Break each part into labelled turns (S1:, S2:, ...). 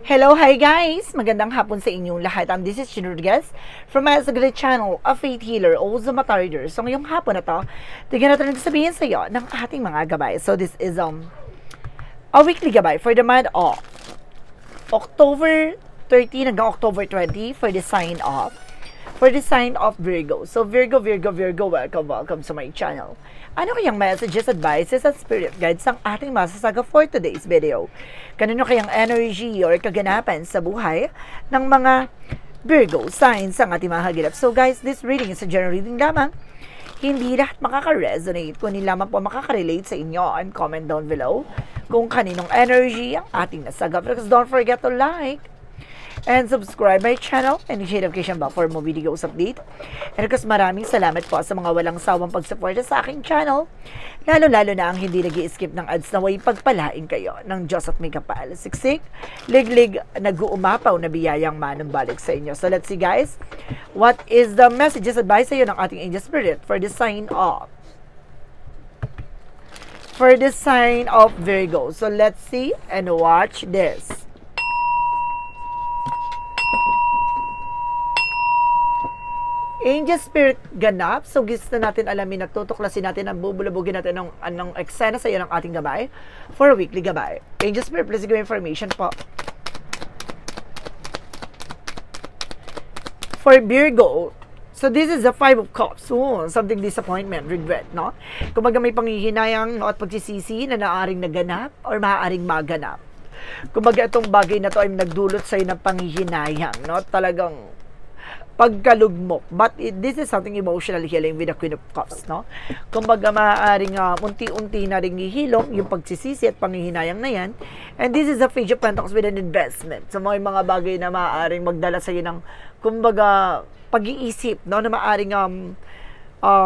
S1: Hello, hi guys! Magandang hapon sa inyong lahat. This is Chin Rodriguez from my Great Channel, a faith healer, also matarider. So ngayong hapon na to, tignan natin sabihin sa iyo ng ating mga gabay. So this is a weekly gabay for the month of October 13 hanggang October 20 for the sign of Virgo. So Virgo, welcome to my channel. Ano kayang messages, advices, at spirit guides ang ating masasaga for today's video? Kanino kayang energy or kaganapan sa buhay ng mga Virgo signs ang ating mahagilap? So guys, this reading is a general reading lamang. Hindi lahat makaka-resonate, kundi lamang po makaka-relate sa inyo, and comment down below kung kaninong energy ang ating nasaga. Because don't forget to like and subscribe my channel and hit notification bell for more videos update. And of course, maraming salamat po sa mga walang sawang pagsuporta sa aking channel, lalo-lalo na ang hindi nag-i-skip ng ads, na way pagpalain kayo ng Diyos at may kapal. Siksik, liglig, nag-uumapaw na biyayang manumbalik sa inyo. So let's see guys, what is the messages, advice sa iyo ng ating angel spirit for the sign of Virgo. So let's see and watch this. Angel Spirit ganap. So gusto natin alamin at tutuklasin natin ang bubulabugin natin ng eksena sa iyo ng ating gabay for a weekly gabay. Angel Spirit, please give information po. For Virgo, so this is the 5 of Cups. Something disappointment, regret, no? Kumbaga may panghihinayang, no, at pagsisisi na naaring naganap or maaaring maganap. Kumbaga itong bagay na to ay nagdulot sa iyo ng panghihinayang, no? Talagang pagkalugmok. But this is something emotional healing with the Queen of Cups, no? Kumbaga maaaring unti-unti na rin hihilom yung pagsisisi at panghihinayang na yan. And this is a Page of Pentacles with an investment. So may mga bagay na maaaring magdala sa iyo ng, kumbaga, pag-iisip, no? Na maaaring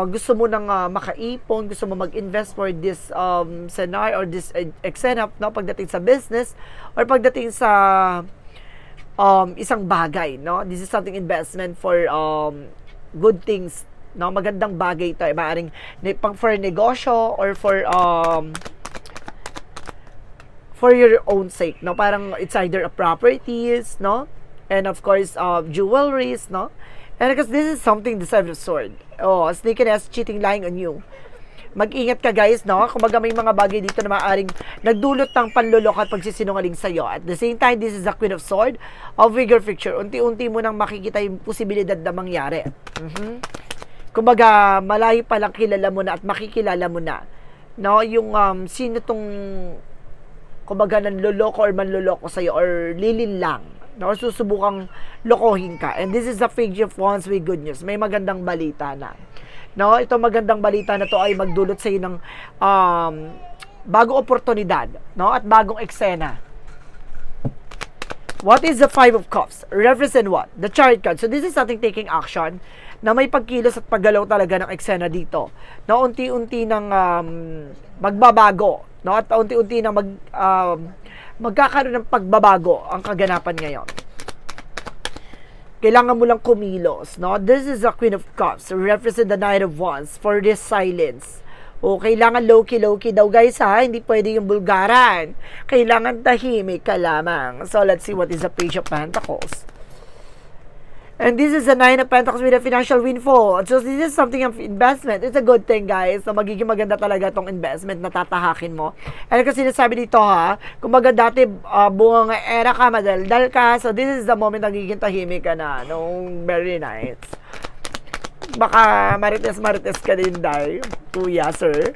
S1: gusto mo nang makaipon, gusto mo mag-invest for this scenario or this exenap, no? Pagdating sa business or pagdating sa isang bagay, no? This is something investment for good things, no? Magandang bagay ito, maaring for negosyo or for your own sake, no? Parang it's either a properties, no? And of course, jewelries, no? And because this is something, the Seven of Swords. Sneakiness, cheating, lying on you. Mag-ingat ka guys, no? Kumbaga may mga bagay dito na maaaring nagdulot ng panlulok at pagsisinungaling sa iyo. At the same time, this is the Queen of Swords of bigger picture. Unti-unti mo nang makikita yung posibilidad na mangyari. Kumbaga, malayo pa lang kilala mo na at makikilala mo na, no? Yung sino tong, kumbaga, nanluloko or manluloko sa iyo or lilin lang, no? Or susubukang lokohin ka. And this is the Page of Wands with good news. May magandang balita na. No, ito magandang balita na to ay magdulot sa iyo ng bagong oportunidad, no, at bagong eksena. What is the 5 of Cups? Represent what? The Chariot card. So this is something taking action na may pagkilos at paggalaw talaga ng eksena dito. No, unti-unti nang magbabago, no, at unti-unti nang magkakaroon ng pagbabago ang kaganapan ngayon. Kailangan mo lang kumilos, no? This is the Queen of Cups, represent the Knight of Wands for this silence. Kailangan low-key daw guys, ha? Hindi pwede yung bulgaran. Kailangan tahimik ka lamang. So let's see what is the Page of Pentacles. And this is the 9 of Pentacles with a financial windfall. So this is something of investment. It's a good thing guys. So magiging maganda talaga tong investment na tatahakin mo. And kasi sinasabi dito, ha, kumbaga dati bunga era ka, madaldal ka. So this is the moment nagiging tahimik ka na. No, very nice. Baka marites ka din dahil, kuya, sir.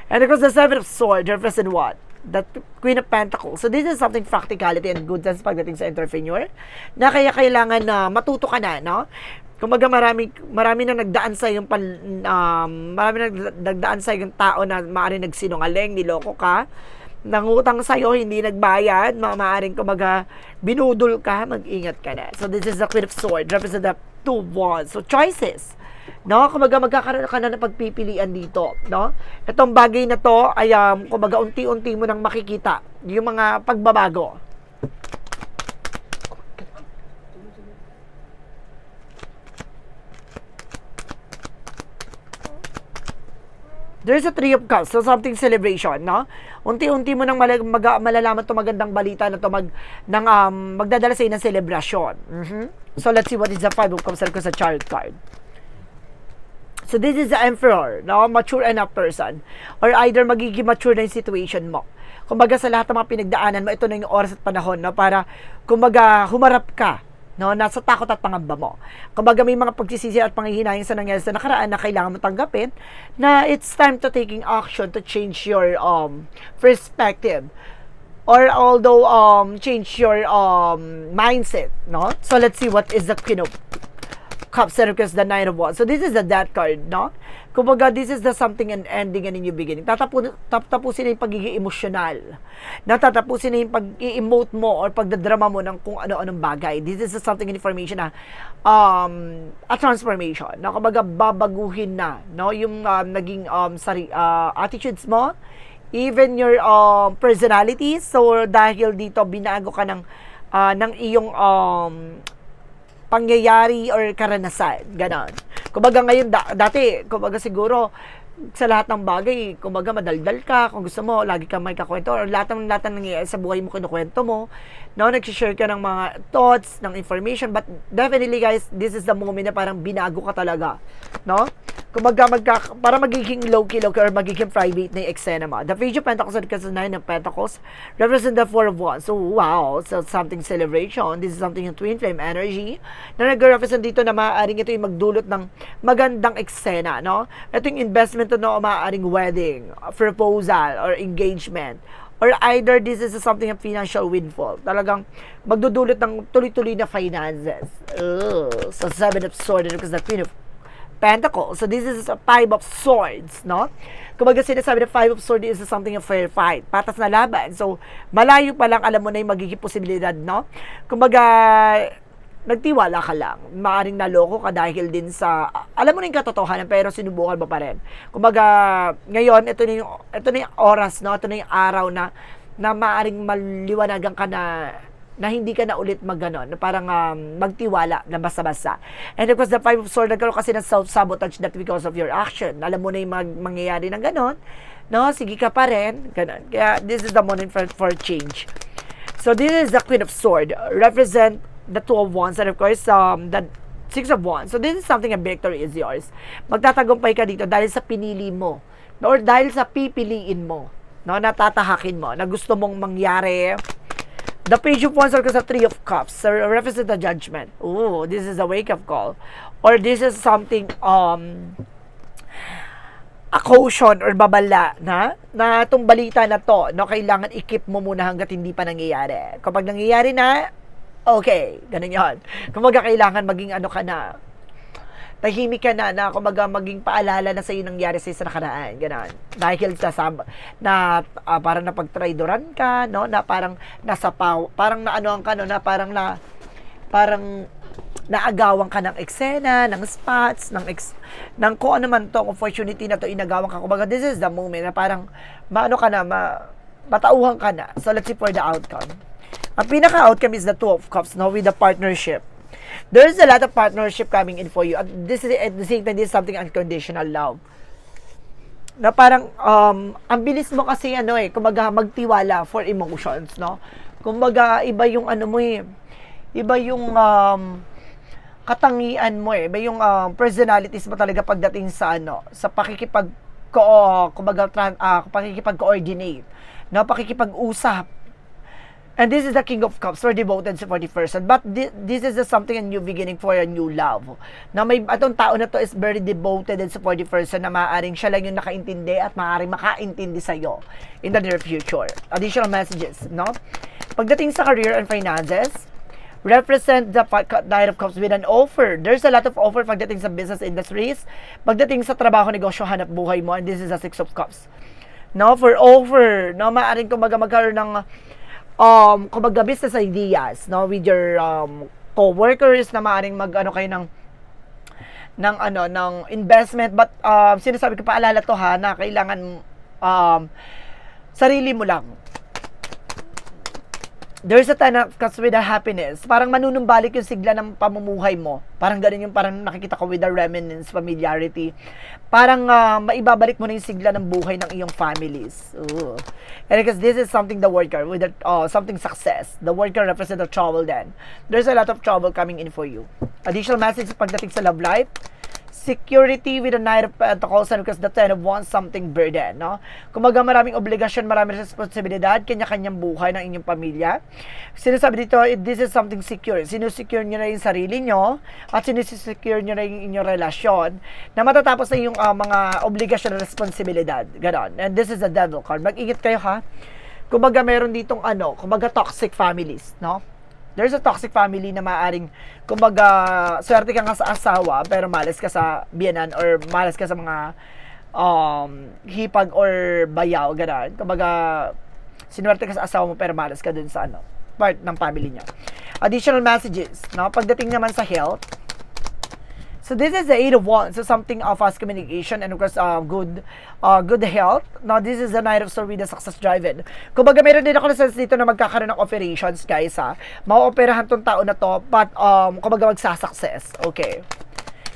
S1: And because the 7 of Swords represent what? The Queen of Pentacles. So this is something practicality and good sense pagdating sa entrepreneur, na kaya kailangan na matuto ka na, no? Kumbaga marami na nagdaan sa yung marami na nagdaan sa yung tao na maaaring nagsinungaling, niloko ka, nangutang sa iyo, hindi nagbayad, maaaring kumbaga binudol ka, mag-ingat ka na. So this is the Queen of Swords, represent the 2 wands. So choices, no? Kumbaga magkakaroon ka na ng pagpipilian dito, no? Itong bagay na to ay kumbaga unti-unti mo nang makikita yung mga pagbabago. There's a Three of Cups, so something celebration, no? Unti-unti mo nang malalaman to magandang balita na to magdadala sa ng celebration. So let's see what is the Five of Cups sa Chariot card. So this is the Emperor, no? Mature enough person. Or either magiging mature na yung situation mo. Kumbaga sa lahat ng mga pinagdaanan mo, ito na yung oras at panahon, no? Para, kumbaga, humarap ka, no? Nasa takot at pangamba mo. Kumbaga may mga pagsisisi at panghihinayang sa nangyari sa nakaraan na kailangan mo tanggapin, na it's time to taking action to change your perspective. Or although change your mindset, no? So let's see what is the Queen of Cups because the Nine of Wands. So this is the Death card, no? Kumbaga, this is the something and ending and a new beginning. Tatapusin na yung pagiging emosyonal. Tatapusin na yung pag-i-emote mo or pagdadrama mo ng kung ano-anong bagay. This is something information na a transformation. Na kumbaga, babaguhin na, no? Yung naging attitudes mo, even your personality. So dahil dito binago ka ng iyong pangyayari or karanasan, ganon. Kumbaga ngayon, dati, kumbaga siguro, sa lahat ng bagay, kumbaga madaldal ka, kung gusto mo, lagi kang may kakwento, or lahat ng nangyayari sa buhay mo, kinukwento mo, no, nag-share ka ng mga thoughts, ng information, but definitely guys, this is the moment na parang binago ka talaga, no? Kumbaga, para magiging low-key or magiging private na yung eksena mo. The Page of Pentacles kasi Nine of Pentacles represent the Four of Wands. So, wow. So, something celebration. This is something yung twin flame energy na nag-represent dito na maaaring ito yung magdulot ng magandang eksena, no? Ito yung investment na maaaring wedding, proposal, or engagement. Or either this is something of financial windfall. Talagang magdudulot ng tuloy-tuloy na finances. So, Seven of Swords because the Queen of Pentacles. So, this is a Five of Swords, no? Kumbaga sinasabi na Five of Swords is something of fair fight. Patas na laban. So, malayo pa lang alam mo na yung magiging posibilidad, no? Kumbaga, nagtiwala ka lang. Maaring naloko ka dahil din sa, alam mo na yung katotohanan, pero sinubukan mo pa rin. Kumbaga, ngayon, ito na yung oras, no? Ito na yung araw na maaring maliwanagan ka na hindi ka na ulit magganon, na parang magtiwala na basta-basta. And of course, the Five of Swords, nagkaroon kasi ng self-sabotage that because of your action. Alam mo na yung mangyayari ng ganon, no? Sige ka pa rin, ganon. Kaya, this is the moment for change. So, this is the Queen of Swords, represent the Two of Wands, and of course, the Six of Wands. So, this is something a victory is yours. Magtatagumpay ka dito dahil sa pinili mo, or dahil sa pipiliin mo, no? Natatahakin mo, na gusto mong mangyari. The Page of Wands or sa Three of Cups represent the Judgment. Ooh, this is a wake-up call. Or this is something, a caution or babala na itong balita na to, no, kailangan i-keep mo muna hanggat hindi pa nangyayari. Kapag nangyayari na, okay, ganun yun. Kumbaga kailangan maging ka na, tahimik ka na kumbaga maging paalala na sa iyo nangyari sa nakaraan, gano'n. Dahil parang napagtraidoran ka, no, na parang parang naanoan ka, no, na parang naagawan ka ng eksena, ng spots, ng kung ano man to, opportunity na to, inagawan ka. Kumbaga, this is the moment na parang matauhan ka na. So, let's see for the outcome. Ang pinaka-outcome is the Two of Cups, no, with the partnership. There's a lot of partnership coming in for you. At this is, at the same time, this is something unconditional love. Na parang, ang bilis mo kasi, kumbaga, magtiwala for emotions, no? Kumbaga, iba yung iba yung katangian mo, iba yung personalities mo talaga pagdating sa, sa pakikipag-coordinate, no? Pakikipag-usap. And this is the King of Cups for devoted for the person. But this is something a new beginning for a new love. Na atong tao na to is very devoted and for the person na maaaring siya lang yung nakaintindi at maaaring makaintindi sa'yo in the near future. Additional messages, no? Pagdating sa career and finances, represent the Knight of Cups with an offer. There's a lot of offer pagdating sa business industries. Pagdating sa trabaho, negosyo, hanap buhay mo. And this is the Six of Cups. No? For offer, no? Maaaring magkaroon ng kumbaga business ideas, no, with your co-workers na maaring kayo ng investment, but sinasabi ko paalala to ha, na kailangan sarili mo lang. there's a ten of cups with a happiness. Parang manunumbalik yung sigla ng pamumuhay mo. Parang ganun yung parang nakikita ko with the remnants, familiarity. Parang maibabalik mo na yung sigla ng buhay ng iyong families. Ooh. And because this is something the worker with the, something success. The worker represents the trouble then. There's a lot of trouble coming in for you. Additional message pagdating sa love life. Security with the Knight of Pentacles and because the Ten of Wands, something burden, no? Kumaga maraming obligasyon, maraming responsibilidad, kanya-kanyang buhay ng inyong pamilya. Sinasabi dito, this is something secure. Sinusecure nyo na yung sarili nyo at sinusecure nyo na yung inyong relasyon na matatapos na yung mga obligasyon at responsibilidad. Ganon. And this is a devil card. Mag-ingat kayo, ha? Kumaga meron ditong kumaga toxic families, no? There's a toxic family na maaring, kumbaga, swerte ka nga sa asawa, pero malas ka sa biyanan or malas ka sa mga hipag or bayaw, gano'n. Kumbaga, sinuwerte ka sa asawa mo, pero malas ka dun sa part ng family niya. Additional messages, no? Pagdating naman sa health, so this is the Eight of Wands, so something of fast communication and of course good health. Now this is the Knight of Swords with the success driven. Kumbaga meron din ako na sense dito na magkakaroon ng operations, guys, ha. Mao-operahan tong tao na to, but kumbaga magsa-success. Okay.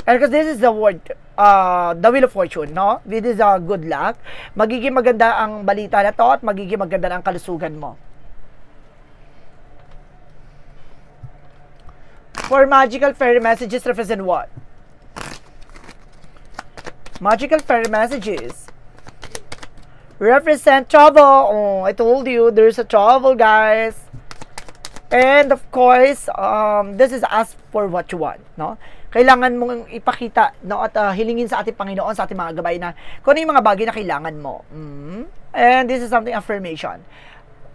S1: And because this is the word, the Wheel of Fortune, no? This is good luck. Magiging maganda ang balita na to at magiging maganda ang kalusugan mo. For magical fairy messages represent what? Magical fairy messages represent trouble. Oh, I told you there's a trouble, guys. And of course, this is ask for what you want, no? Kailangan mong ipakita, no, at hilingin sa ating Panginoon, sa ating mga gabay na kung ano yung mga bagay na kailangan mo. And this is something affirmation.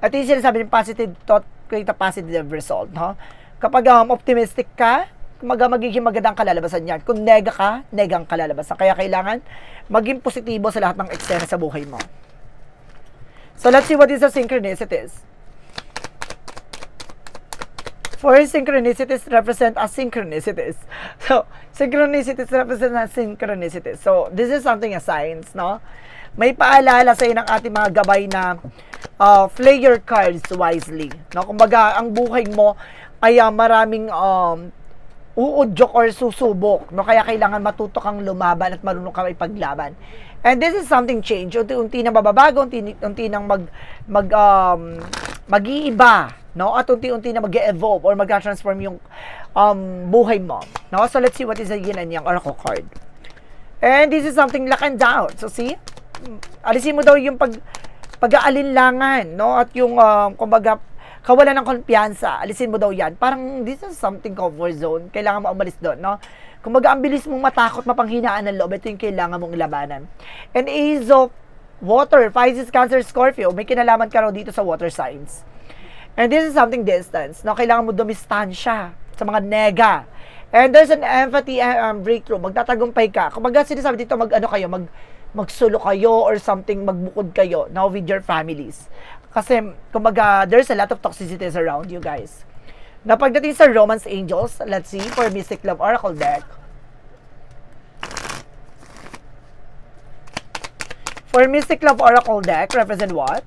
S1: At yung sinasabi ng positive thought, create a positive result, no? Kapag optimistic ka, magiging magandang kalalabasan yan. Kung nega ka, negang kalalabasan. Kaya kailangan maging positibo sa lahat ng eksena sa buhay mo. So let's see what is the synchronicities. For synchronicities represent as synchronicities. So, synchronicities represent as synchronicities. So, this is something as science, no? May paalala sa ng ating mga gabay na play your cards wisely. No? Kumbaga, ang buhay mo ay maraming uudyok or susubok, no? Kaya kailangan matuto kang lumaban at marunong kang ipaglaban. And this is something change. Unti-unti na mababago, unti nang mag-iiba, no? At unti-unti na mag-evolve or mag-transform yung buhay mo, no? So let's see what is the yin and yang oracle card. And this is something luck and doubt. So see? Alisin mo daw yung pag-aalinlangan, no? At yung kumbaga kawalan ng kumpiyansa, alisin mo daw yan. Parang this is something comfort zone. Kailangan mo umalis doon, no? Kumbaga, ang bilis mong matakot, mapanghinaan ng loob, ito yung kailangan mong labanan. And Ace of Water, Pisces, Cancer, Scorpio, may kinalaman ka raw dito sa water signs. And this is something distance, no? Kailangan mo dumistansya sa mga nega. And there's an empathy breakthrough. Magtatagumpay ka. Kumbaga, sinasabi dito, magsulo kayo or something, magbukod kayo, now with your families. Kasi, kumbaga, there's a lot of toxicities around you guys. Na pagdating sa Romance Angels, let's see, for Mystic Love Oracle deck. For Mystic Love Oracle deck, represent what?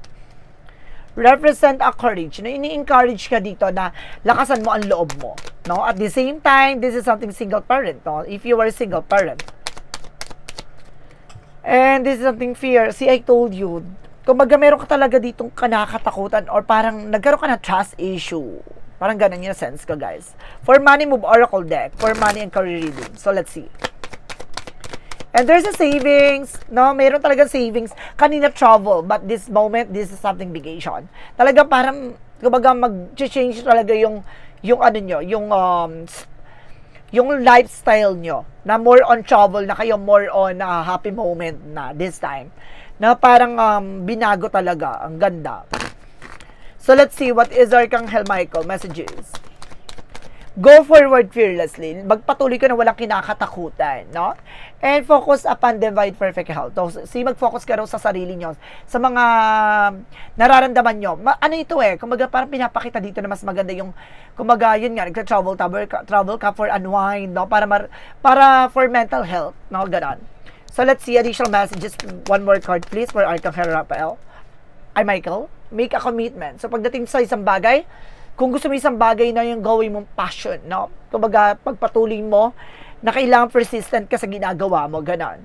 S1: Represent a courage. Na ini-encourage ka dito na lakasan mo ang loob mo. No? At the same time, this is something single parent. No? If you are a single parent. And this is something fear. See, I told you, kumbaga meron ka talaga ditong kanakatakutan or parang nagkaroon ka na trust issue. Parang ganun yung sense ko, guys. For Money Move Oracle deck, for money and career reading. So, let's see. And there's a savings. No, meron talaga savings. Kanina travel, but this moment, this is something vacation. Talaga parang, kumbaga mag-change talaga yung ano nyo, yung lifestyle nyo. Na more on travel na kayo, more on happy moment na this time. Na parang binago talaga. Ang ganda. So, let's see what is Archangel Michael messages. Go forward fearlessly. Magpatuloy ka na walang kinakatakutan, no? And focus upon divine perfect health. So, mag-focus ka raw sa sarili nyo, sa mga nararamdaman nyo. Ano ito kumbaga parang pinapakita dito na mas maganda yung, kumbaga yun nga, travel ka for unwind, no? Para for mental health, no? Ganon. So, let's see additional messages. One more card, please, for Archangel Raphael. Michael. make a commitment. So, pagdating sa isang bagay, kung gusto mo isang bagay na yung gawin mong passion, no? Kumbaga, pagpatuloy mo, na kailangan persistent ka sa ginagawa mo, ganon.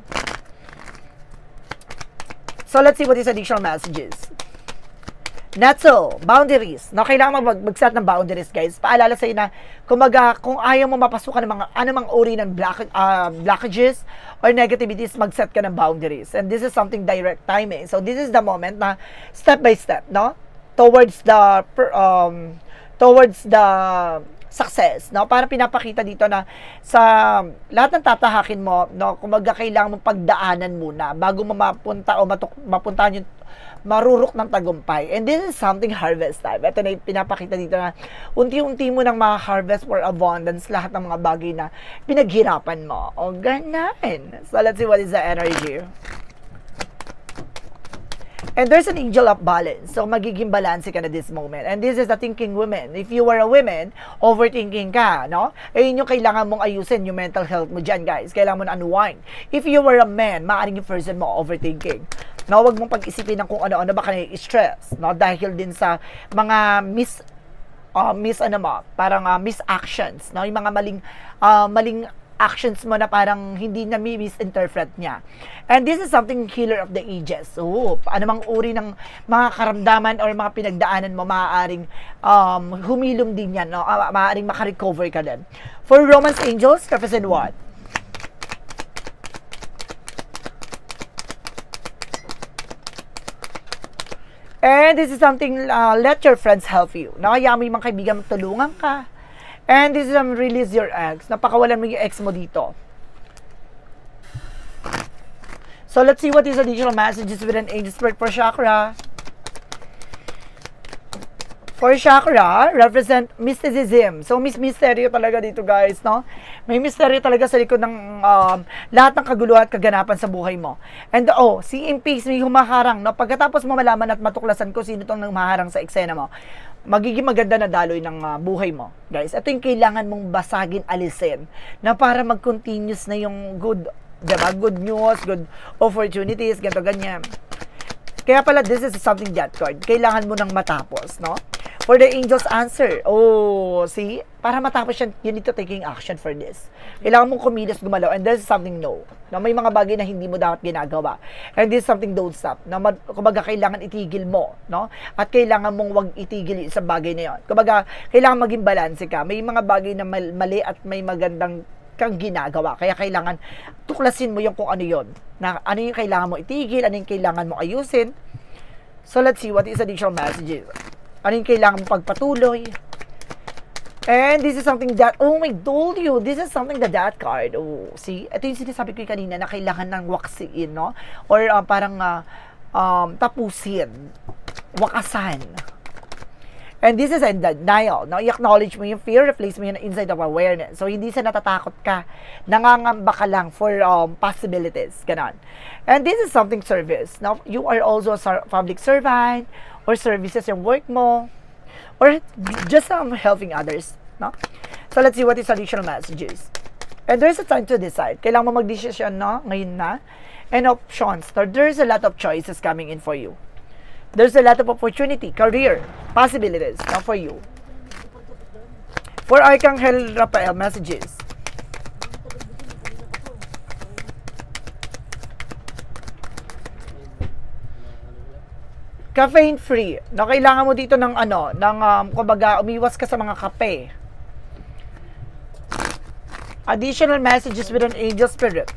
S1: So, let's see what is additional messages. Natso, boundaries. No, kailangan mag-set ng boundaries, guys. Paalala sa'yo na, kumbaga, kung ayaw mo mapasukan ng mga anumang uri ng blockages or negativities, mag-set ka ng boundaries. And this is something direct timing. So, this is the moment na step by step, no? Towards the success, no? Para pinapakita dito na sa lahat ng tatahakin mo, no, kumbaga kailangan mong pagdaanan muna bago mo mapunta o mapuntahan yung marurok ng tagumpay. And this is something harvest time. Ito na yung pinapakita dito na unti-unti mo nang ma-harvest for abundance lahat ng mga bagay na pinaghirapan mo. O ganan. So let's see what is the energy. And there's an angel of balance. So, magiging balance ka na this moment. And this is the thinking woman. If you are a woman, overthinking ka, no? Ayun yung kailangan mong ayusin, yung mental health mo dyan, guys. Kailangan mo na unwind. If you are a man, maaaring yung person mo, overthinking. No, wag mong pag-isipin ng kung ano-ano, baka na-stress, no? Dahil din sa mga misactions, no? Yung mga maling actions mo na parang hindi na misinterpret niya. And this is something healer of the ages. So, anumang uri ng mga karamdaman or mga pinagdaanan mo, maaaring humilom din yan, no? Maaaring makarecover ka din. For Romance Angels, represent what? And this is something, let your friends help you. Nakaya mo yung mga kaibigan mo, tulungan ka. And this is release your ex. Napakawalan mo yung ex mo dito. So, let's see what is additional messages with an angel spirit for chakra. For chakra, represent mysticism. So, misteryo talaga dito, guys, no? May misteryo talaga sa likod ng lahat ng kaguluhan at kaganapan sa buhay mo. And, see in peace, may humaharang, no? Pagkatapos mo malaman at matuklasan ko sino itong humaharang sa eksena mo, magiging maganda na daloy ng buhay mo. Guys, ito yung kailangan mong basagin, alisin, na para mag-continuous na yung good, diba? Good news, good opportunities, ganito, ganyan. Kaya pala, this is something that card. Kailangan mo nang matapos, no? For the angel's answer, see? Para matapos yan, you need to taking action for this. Kailangan mong kumilos, gumalaw, and this is something no. Na may mga bagay na hindi mo dapat ginagawa. And this is something don't stop. Na kumbaga, kailangan itigil mo, no? At kailangan mong wag itigil sa bagay na yon. Kumbaga, kailangan maging balanse ka. May mga bagay na mali at may magandang kang ginagawa. Kaya kailangan tuklasin mo yung kung ano yon. Na ano yung kailangan mo itigil, ano yung kailangan mo ayusin. So, let's see what is additional messages. Ano yung kailangan mo pagpatuloy. And this is something that, I told you, this is something that card. See? Ito yung sinasabi ko kanina na kailangan ng waksiin, no? Or parang tapusin. Wakasan. And this is a denial, no? I-acknowledge mo yung fear, replace mo yung inside of awareness. So, hindi sa natatakot ka. Nangangamba ka lang for possibilities. Ganon. And this is something service. Now, you are also a public servant, or services yung work mo, or just helping others, no? So, let's see what is additional messages. And there's a time to decide. Kailangan mo mag-decision, no? Ngayon na. And options. So, there's a lot of choices coming in for you. There's a lot of opportunity, career, possibilities, no, for you. For Archangel Raphael, messages. Caffeine free. No, kailangan mo dito ng kumbaga, umiwas ka sa mga kape. Additional messages with an angel spirit.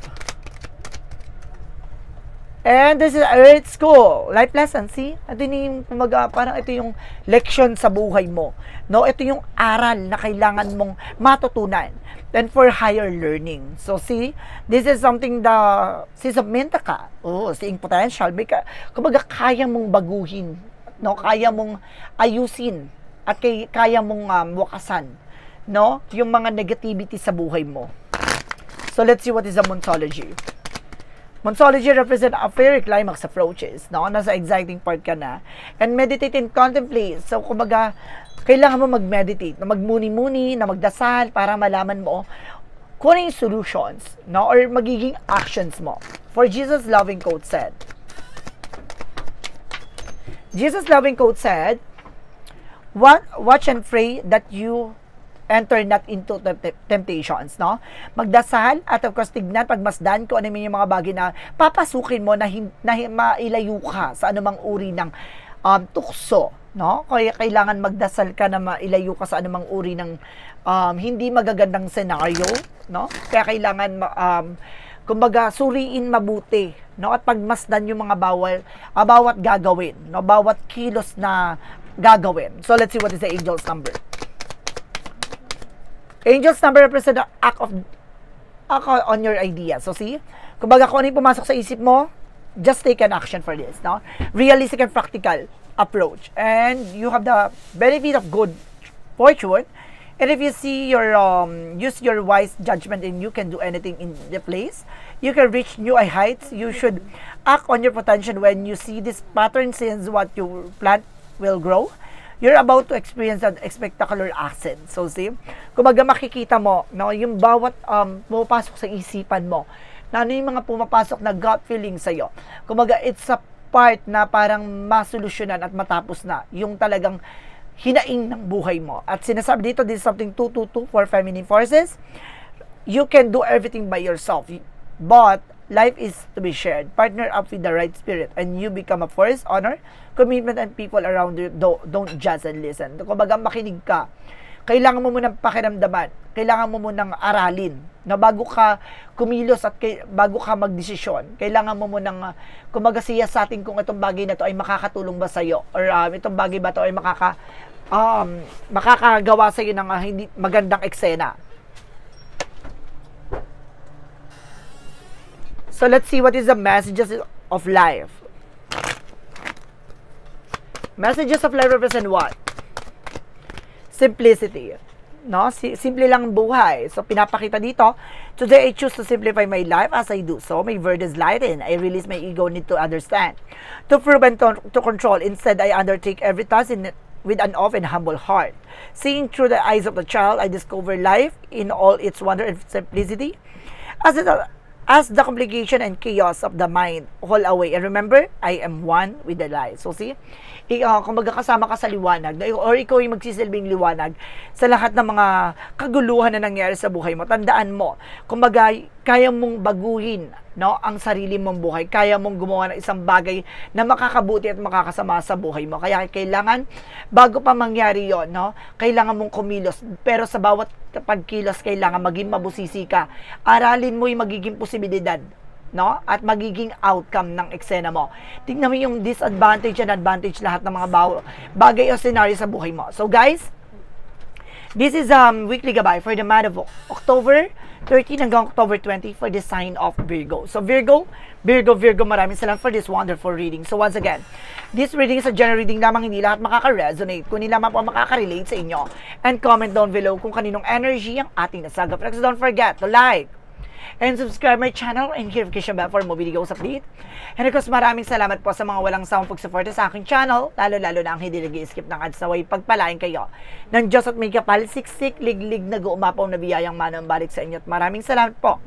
S1: And this is Earth School. Life lesson, see? Ito yung, kumbaga, parang ito yung leksyon sa buhay mo. No, ito yung aral na kailangan mong matutunan. And for higher learning. So, see, this is something sisubmenta ka. Seeing potential. Kumbaga, kaya mong baguhin. No? Kaya mong ayusin. At kaya mong wakasan. No? Yung mga negativity sa buhay mo. So, let's see what is the Monsology. Monsology represent a fairy climax approaches. No? Nasa exciting part ka na. And meditate and contemplate. So, kumbaga, kailangan mo mag-meditate, na magmuni-muni, na magdasal para malaman mo kung ano yung solutions, no? Or magiging actions mo. For Jesus' loving quote said, Jesus' loving quote said, watch and pray that you enter not into temptations, no? Magdasal at of course tignan, pagmasdan kung ano yung mga bagay na papasukin mo na mailayo ka sa anumang uri ng tukso, no? Kaya kailangan magdasal ka na mailayo ka sa anumang uri ng hindi magagandang senaryo, no? Kaya kailangan kumbaga suriin mabuti, no? At pagmasdan yung mga bawat gagawin, no? Bawat kilos na gagawin. So let's see what is the angel's number. Angel's number represent the act on your idea. So see, kumbaga kung ano yung pumasok sa isip mo, just take an action for this, no? Realistic and practical approach. And you have the benefit of good fortune. And if you see your use your wise judgment and you can do anything in the place, you can reach new heights. You should act on your potential when you see this pattern, since what you plant will grow. You're about to experience an spectacular ascent. So see, kumbaga makikita mo, no, yung bawat pumapasok sa isipan mo, na ano yung mga pumapasok na gut feeling sa'yo. Kumbaga, it's a part na parang masolusyonan at matapos na yung talagang hinaing ng buhay mo. At sinasabi dito, this is something 222 for feminine forces. You can do everything by yourself, but life is to be shared. Partner up with the right spirit and you become a force, honor, commitment, and people around you don't judge and listen. Kumbaga, makinig ka. Kailangan mo munang pakiramdaman. Kailangan mo munang aralin na bago ka kumilos at bago ka magdesisyon. Kailangan mo munang kumbaga siyasatin kung itong bagay na to ay makakatulong ba sa'yo, or itong bagay ba to ay makakagawa sa'yo ng hindi magandang eksena. So let's see what is the messages of life. Messages of life represent what? Simplicity. No? Simple lang ang buhay. So pinapakita dito, today I choose to simplify my life as I do so. My word is lightened. I release my ego need to understand. To prove and to control. Instead, I undertake every task with an open and humble heart. Seeing through the eyes of the child, I discover life in all its wonder and simplicity. As the complication and chaos of the mind all away. And remember, I am one with the light. So see, kung magkakasama ka sa liwanag, or ikaw yung magsisilbing liwanag sa lahat ng mga kaguluhan na nangyari sa buhay mo, tandaan mo, kung kaya mong baguhin, no, ang sarili mong buhay, kaya mong gumawa ng isang bagay na makakabuti at makakasama sa buhay mo. Kaya kailangan, bago pa mangyari yon, no, kailangan mong kumilos. Pero sa bawat pagkilos, kailangan maging mabusisi ka. Aralin mo yung magiging posibilidad, no, at magiging outcome ng eksena mo. Tingnan mo yung disadvantage and advantage, lahat ng mga bagay o scenario sa buhay mo. So guys, this is weekly gabay for the month of October 13 hanggang October 20 for the sign of Virgo. So Virgo, maraming salamat for this wonderful reading. So once again, this reading is a general reading lamang, hindi lahat makaka-resonate. Kung hindi lamang po makaka-relate sa inyo. And comment down below kung kaninong energy ang ating nasagap. So don't forget to like and subscribe my channel and notification bell for more videos update. And of course, maraming salamat po sa mga walang sawang pag-suporta sa aking channel, lalo-lalo na ang hindi nag-i-skip ng ads, naway pagpalain kayo ng Diyos at may kapal, siksik, liglig, nag-uumapaw na biyayang manang balik sa inyo. At maraming salamat po.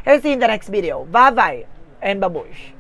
S1: And see you in the next video. Bye-bye and babush.